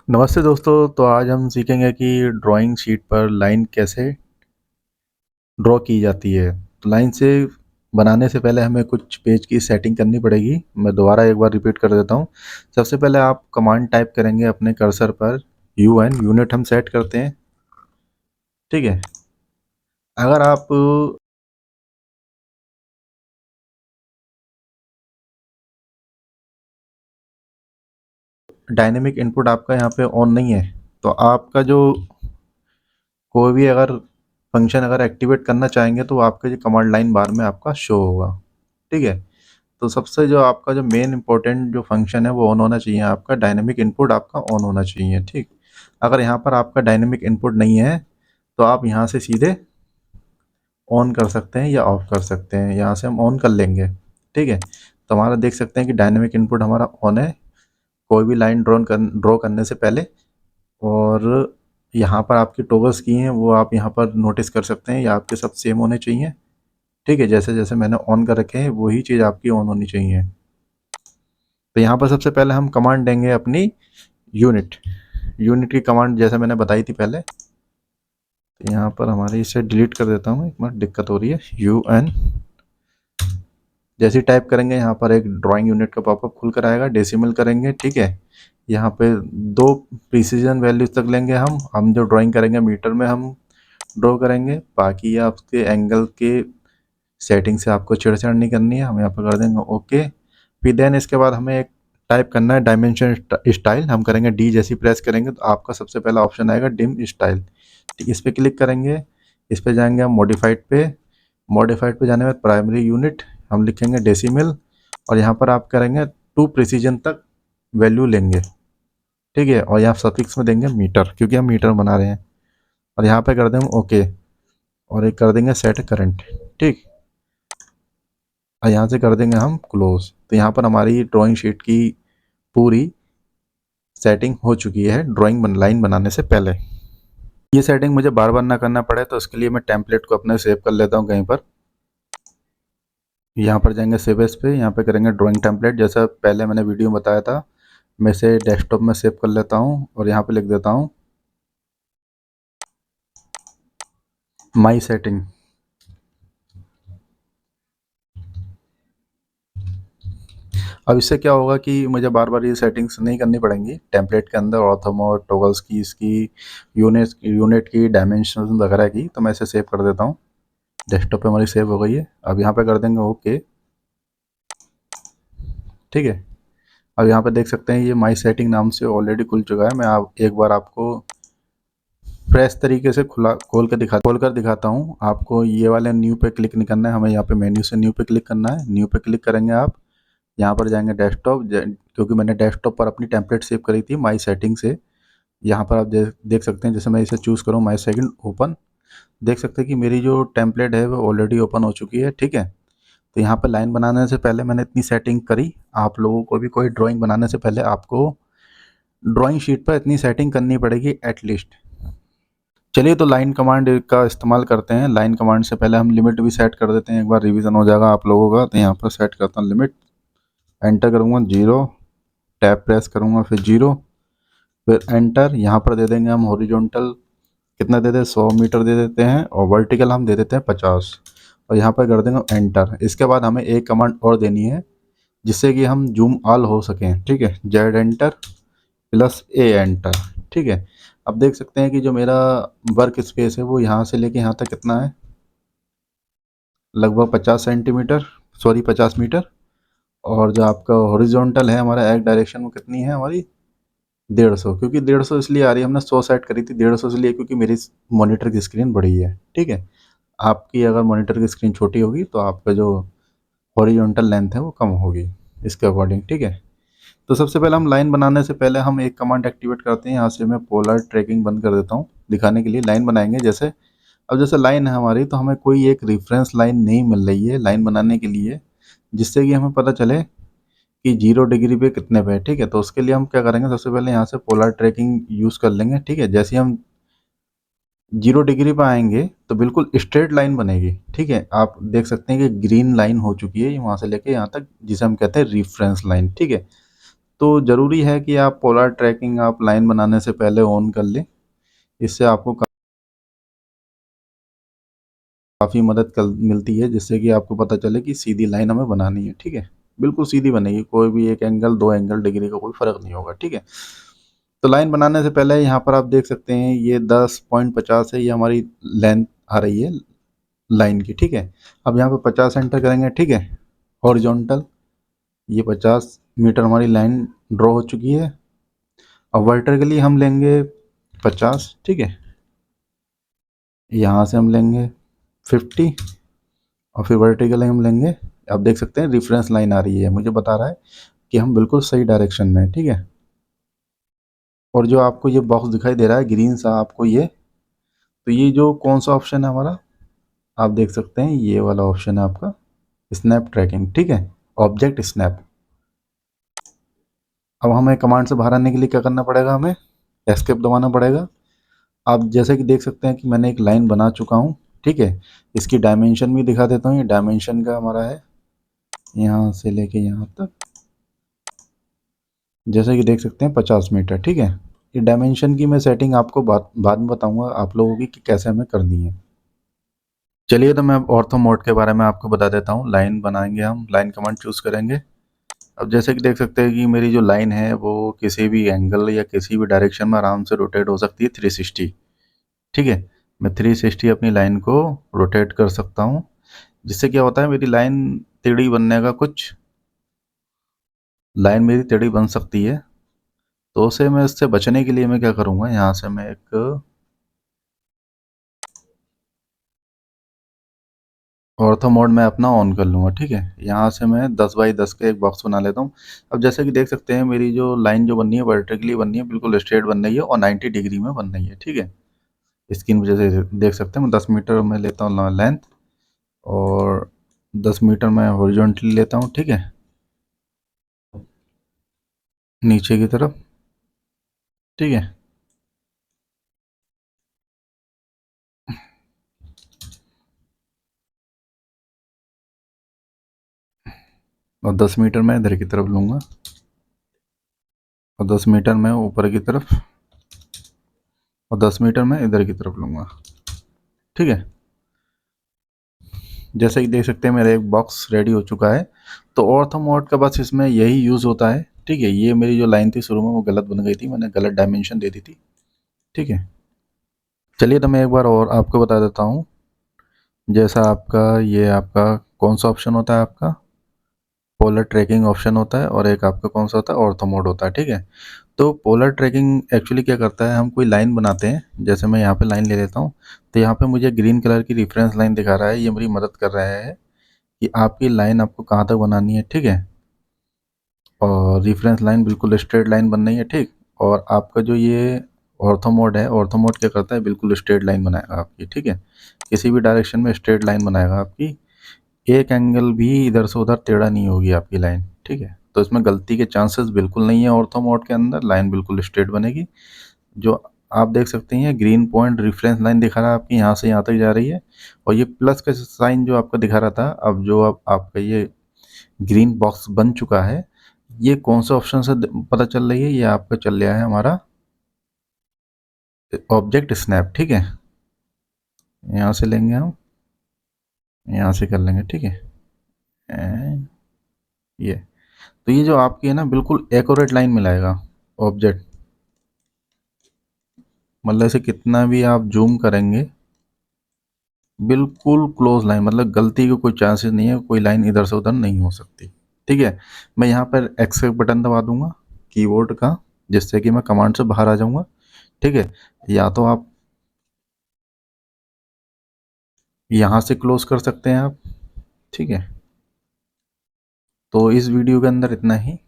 नमस्ते दोस्तों। तो आज हम सीखेंगे कि ड्राइंग शीट पर लाइन कैसे ड्रॉ की जाती है। तो लाइन से बनाने से पहले हमें कुछ पेज की सेटिंग करनी पड़ेगी। मैं दोबारा एक बार रिपीट कर देता हूँ। सबसे पहले आप कमांड टाइप करेंगे अपने कर्सर पर UN यूनिट हम सेट करते हैं। ठीक है। अगर आप डायनेमिक इनपुट आपका यहाँ पे ऑन नहीं है तो आपका जो कोई भी अगर फंक्शन अगर एक्टिवेट करना चाहेंगे तो आपके जो कमांड लाइन बार में आपका शो होगा। ठीक है। तो सबसे जो आपका जो मेन इंपॉर्टेंट जो फंक्शन है वो ऑन होना चाहिए। आपका डायनेमिक इनपुट आपका ऑन होना चाहिए। ठीक। अगर यहाँ पर आपका डायनेमिक इनपुट नहीं है तो आप यहाँ से सीधे ऑन कर सकते हैं या ऑफ कर सकते हैं। यहाँ से हम ऑन कर लेंगे। ठीक है। तो हमारा देख सकते हैं कि डायनेमिक इनपुट हमारा ऑन है कोई भी लाइन ड्रॉ करने से पहले। और यहाँ पर आपकी टॉगल्स की हैं वो आप यहाँ पर नोटिस कर सकते हैं। या आपके सब सेम होने चाहिए। ठीक है। जैसे जैसे मैंने ऑन कर रखे हैं वही चीज़ आपकी ऑन होनी चाहिए। तो यहाँ पर सबसे पहले हम कमांड देंगे अपनी यूनिट यूनिट की कमांड जैसे मैंने बताई थी पहले। तो यहाँ पर हमारे इसे डिलीट कर देता हूँ, एक मिनट दिक्कत हो रही है। UN जैसे टाइप करेंगे यहाँ पर एक ड्राइंग यूनिट का पॉपअप खुल कर आएगा। डेसिमल करेंगे। ठीक है। यहाँ पे दो प्रिसीजन वैल्यूज तक लेंगे। हम जो ड्राइंग करेंगे मीटर में हम ड्रॉ करेंगे। बाकी आपके एंगल के सेटिंग से आपको छेड़छाड़ नहीं करनी है। हम यहाँ पर कर देंगे ओके। फिर देन इसके बाद हमें एक टाइप करना है डायमेंशन स्टाइल। हम करेंगे डी जैसी प्रेस करेंगे तो आपका सबसे पहला ऑप्शन आएगा डिम स्टाइल। ठीक, इस पर क्लिक करेंगे। इस पर जाएंगे हम मॉडिफाइड पे जाने में प्राइमरी यूनिट हम लिखेंगे डेसिमल। और यहाँ पर आप करेंगे 2 प्रिसीजन तक वैल्यू लेंगे। ठीक है। और यहाँ सफिक्स में देंगे मीटर क्योंकि हम मीटर बना रहे हैं। और यहाँ पे कर देंगे ओके। और एक कर देंगे सेट करंट। ठीक। और यहाँ से कर देंगे हम क्लोज। तो यहाँ पर हमारी ड्राइंग शीट की पूरी सेटिंग हो चुकी है लाइन बनाने से पहले। ये सेटिंग मुझे बार बार ना करना पड़े तो उसके लिए मैं टेम्पलेट को अपने सेव कर लेता हूँ कहीं पर। यहाँ पर जाएंगे सेव एज पे। यहाँ पे करेंगे ड्राइंग टेम्पलेट जैसा पहले मैंने वीडियो में बताया था। मैं इसे डेस्कटॉप में सेव कर लेता हूँ और यहाँ पे लिख देता हूँ माई सेटिंग। अब इससे क्या होगा कि मुझे बार बार ये सेटिंग्स नहीं करनी पड़ेंगी। टेम्पलेट के अंदर ऑर्थोमोड टॉगल्स की इसकी यूनिट की डायमेंशन वगैरह की। तो मैं इसे सेव कर देता हूँ। डेस्कटॉप पे हमारी सेव हो गई है। अब यहाँ पे कर देंगे ओके। ठीक है। अब यहाँ पे देख सकते हैं ये माई सेटिंग नाम से ऑलरेडी खुल चुका है। मैं आप एक बार आपको फ्रेश तरीके से खोल कर दिखाता हूँ। आपको ये वाले न्यू पे क्लिक नहीं करना है। हमें यहाँ पे मेन्यू से न्यू पे क्लिक करना है। न्यू पे क्लिक करेंगे आप। यहाँ पर जाएंगे डेस्कटॉप क्योंकि मैंने डेस्कटॉप पर अपनी टेम्पलेट सेव करी थी माई सेटिंग से। यहाँ पर आप देख सकते हैं जैसे मैं इसे चूज़ करूँ माई सेटिंग ओपन। देख सकते हैं कि मेरी जो टेम्पलेट है वो ऑलरेडी ओपन हो चुकी है। ठीक है। तो यहाँ पर लाइन बनाने से पहले मैंने इतनी सेटिंग करी। आप लोगों को भी कोई ड्राइंग बनाने से पहले आपको ड्राइंग शीट पर इतनी सेटिंग करनी पड़ेगी एटलीस्ट। चलिए तो लाइन कमांड का इस्तेमाल करते हैं। लाइन कमांड से पहले हम लिमिट भी सेट कर देते हैं। एक बार रिवीजन हो जाएगा आप लोगों का। तो यहाँ पर सेट करता हूँ लिमिट। एंटर करूँगा 0। टैब प्रेस करूँगा फिर 0 फिर एंटर। यहाँ पर दे देंगे हम हॉरिजॉन्टल कितना दे दें 100 मीटर दे देते हैं और वर्टिकल हम दे देते हैं 50। और यहाँ पर कर देंगे एंटर। इसके बाद हमें एक कमांड और देनी है जिससे कि हम जूम ऑल हो सकें। ठीक है। जेड एंटर प्लस ए एंटर। ठीक है। अब देख सकते हैं कि जो मेरा वर्क स्पेस है वो यहाँ से लेके यहाँ तक कितना है, लगभग 50 सेंटीमीटर, सॉरी 50 मीटर। और जो आपका हॉरिजॉन्टल है हमारा एक डायरेक्शन में कितनी है हमारी 150। क्योंकि 150 इसलिए आ रही है, हमने 100 सेट करी थी 150 इसलिए क्योंकि मेरी मॉनिटर की स्क्रीन बड़ी है। ठीक है। आपकी अगर मॉनिटर की स्क्रीन छोटी होगी तो आपका जो हॉरिजॉन्टल लेंथ है वो कम होगी इसके अकॉर्डिंग। ठीक है। तो सबसे पहले हम लाइन बनाने से पहले हम एक कमांड एक्टिवेट करते हैं। यहाँ से मैं पोलर ट्रैकिंग बंद कर देता हूँ दिखाने के लिए। लाइन बनाएंगे जैसे, अब जैसे लाइन है हमारी तो हमें कोई एक रेफरेंस लाइन नहीं मिल रही है लाइन बनाने के लिए जिससे कि हमें पता चले कि 0 डिग्री पे कितने पे है। ठीक है। तो उसके लिए हम क्या करेंगे, सबसे पहले यहाँ से पोलर ट्रैकिंग यूज़ कर लेंगे। ठीक है। जैसे हम 0 डिग्री पे आएंगे तो बिल्कुल स्ट्रेट लाइन बनेगी। ठीक है। आप देख सकते हैं कि ग्रीन लाइन हो चुकी है वहाँ से लेके यहाँ तक जिसे हम कहते हैं रिफरेंस लाइन। ठीक है। तो ज़रूरी है कि आप पोलर ट्रैकिंग आप लाइन बनाने से पहले ऑन कर लें। इससे आपको काफ़ी मदद मिलती है, जिससे कि आपको पता चले कि सीधी लाइन हमें बनानी है। ठीक है, बिल्कुल सीधी बनेगी, कोई भी एक एंगल, दो एंगल, डिग्री का कोई फ़र्क नहीं होगा। ठीक है, तो लाइन बनाने से पहले यहाँ पर आप देख सकते हैं ये 10.50 है, ये हमारी लेंथ आ रही है लाइन की। ठीक है, अब यहाँ पे 50 एंटर करेंगे। ठीक है, हॉरिजॉन्टल ये 50 मीटर हमारी लाइन ड्रॉ हो चुकी है। अब वर्टिकली हम लेंगे 50। ठीक है, यहाँ से हम लेंगे 50 और फिर वर्टिकली हम लेंगे। आप देख सकते हैं रेफरेंस लाइन आ रही है, मुझे बता रहा है कि हम बिल्कुल सही डायरेक्शन में हैं। ठीक है, और जो आपको ये बॉक्स दिखाई दे रहा है ग्रीन सा आपको ये, तो ये जो कौन सा ऑप्शन है हमारा, आप देख सकते हैं ये वाला ऑप्शन है आपका स्नैप ट्रैकिंग। ठीक है, ऑब्जेक्ट स्नैप। अब हमें कमांड से बाहर आने के लिए क्या करना पड़ेगा, हमें एस्केप दबाना पड़ेगा। आप जैसे कि देख सकते हैं कि मैंने एक लाइन बना चुका हूँ। ठीक है, इसकी डायमेंशन भी दिखा देता हूँ। ये डायमेंशन का हमारा है यहाँ से लेके यहाँ तक, जैसे कि देख सकते हैं 50 मीटर। ठीक है, ये डायमेंशन की मैं सेटिंग आपको बाद में बताऊंगा आप लोगों की कि कैसे हमें करनी है। चलिए, तो मैं अब ऑर्थो मोड के बारे में आपको बता देता हूँ। लाइन बनाएंगे, हम लाइन कमांड चूज़ करेंगे। अब जैसे कि देख सकते हैं कि मेरी जो लाइन है वो किसी भी एंगल या किसी भी डायरेक्शन में आराम से रोटेट हो सकती है 360। ठीक है, मैं 360 अपनी लाइन को रोटेट कर सकता हूँ, जिससे क्या होता है मेरी लाइन टेढ़ी बनने का कुछ, लाइन मेरी टेढ़ी बन सकती है। तो उसे मैं इससे बचने के लिए मैं क्या करूँगा, यहाँ से मैं एक ऑर्थो मोड में अपना ऑन कर लूँगा। ठीक है, यहाँ से मैं 10x10 का एक बॉक्स बना लेता हूँ। अब जैसे कि देख सकते हैं मेरी जो लाइन जो बननी है वर्टिकली बननी है, बिल्कुल स्ट्रेट बन रही है और 90 डिग्री में बन रही है। ठीक है, इसकी वजह से देख सकते हैं मैं 10 मीटर में लेता हूँ लेंथ और 10 मीटर में हॉरिजॉन्टली लेता हूँ। ठीक है, नीचे की तरफ। ठीक है, और 10 मीटर मैं इधर की तरफ लूँगा और 10 मीटर मैं ऊपर की तरफ और 10 मीटर मैं इधर की तरफ लूँगा। ठीक है, जैसे कि देख सकते हैं मेरा एक बॉक्स रेडी हो चुका है। तो ऑर्थो मोड का बस इसमें यही यूज़ होता है। ठीक है, ये मेरी जो लाइन थी शुरू में वो गलत बन गई थी, मैंने गलत डायमेंशन दे दी थी। ठीक है, चलिए तो मैं एक बार और आपको बता देता हूँ। जैसा आपका ये आपका कौन सा ऑप्शन होता है, आपका पोलर ट्रैकिंग ऑप्शन होता है और एक आपका कौन सा होता है, ऑर्थो मोड होता है। ठीक है, तो पोलर ट्रैकिंग एक्चुअली क्या करता है, हम कोई लाइन बनाते हैं, जैसे मैं यहाँ पे लाइन ले लेता हूँ, तो यहाँ पे मुझे ग्रीन कलर की रेफरेंस लाइन दिखा रहा है। ये मेरी मदद कर रहा है कि आपकी लाइन आपको कहाँ तक बनानी है। ठीक है, और रेफरेंस लाइन बिल्कुल स्ट्रेट लाइन बन रही है। ठीक, और आपका जो ये ऑर्थो मोड है, ऑर्थो मोड क्या करता है, बिल्कुल स्ट्रेट लाइन बनाएगा आपकी। ठीक है, किसी भी डायरेक्शन में स्ट्रेट लाइन बनाएगा आपकी, एक एंगल भी इधर से उधर टेढ़ा नहीं होगी आपकी लाइन। ठीक है, तो इसमें गलती के चांसेस बिल्कुल नहीं है। ऑर्थो मोड के अंदर लाइन बिल्कुल स्ट्रेट बनेगी। जो आप देख सकते हैं ग्रीन पॉइंट रेफरेंस लाइन दिखा रहा है आपकी, यहाँ से यहाँ तक जा रही है, और ये प्लस का साइन जो आपका दिखा रहा था, अब जो अब आपका ये ग्रीन बॉक्स बन चुका है, ये कौन सा ऑप्शन से पता चल रही है, ये आपका चल रहा है हमारा ऑब्जेक्ट स्नैप। ठीक है, यहाँ से लेंगे हम, यहाँ से कर लेंगे। ठीक है, And ये, तो ये जो आपकी है ना बिल्कुल एक्यूरेट लाइन मिलाएगा ऑब्जेक्ट, मतलब इसे कितना भी आप जूम करेंगे बिल्कुल क्लोज लाइन, मतलब गलती के कोई चांसेस नहीं है, कोई लाइन इधर से उधर नहीं हो सकती। ठीक है, मैं यहाँ पर एक्सेप्ट बटन दबा दूंगा कीबोर्ड का, जिससे कि मैं कमांड से बाहर आ जाऊंगा। ठीक है, या तो आप यहाँ से क्लोज कर सकते हैं आप। ठीक है, तो इस वीडियो के अंदर इतना ही।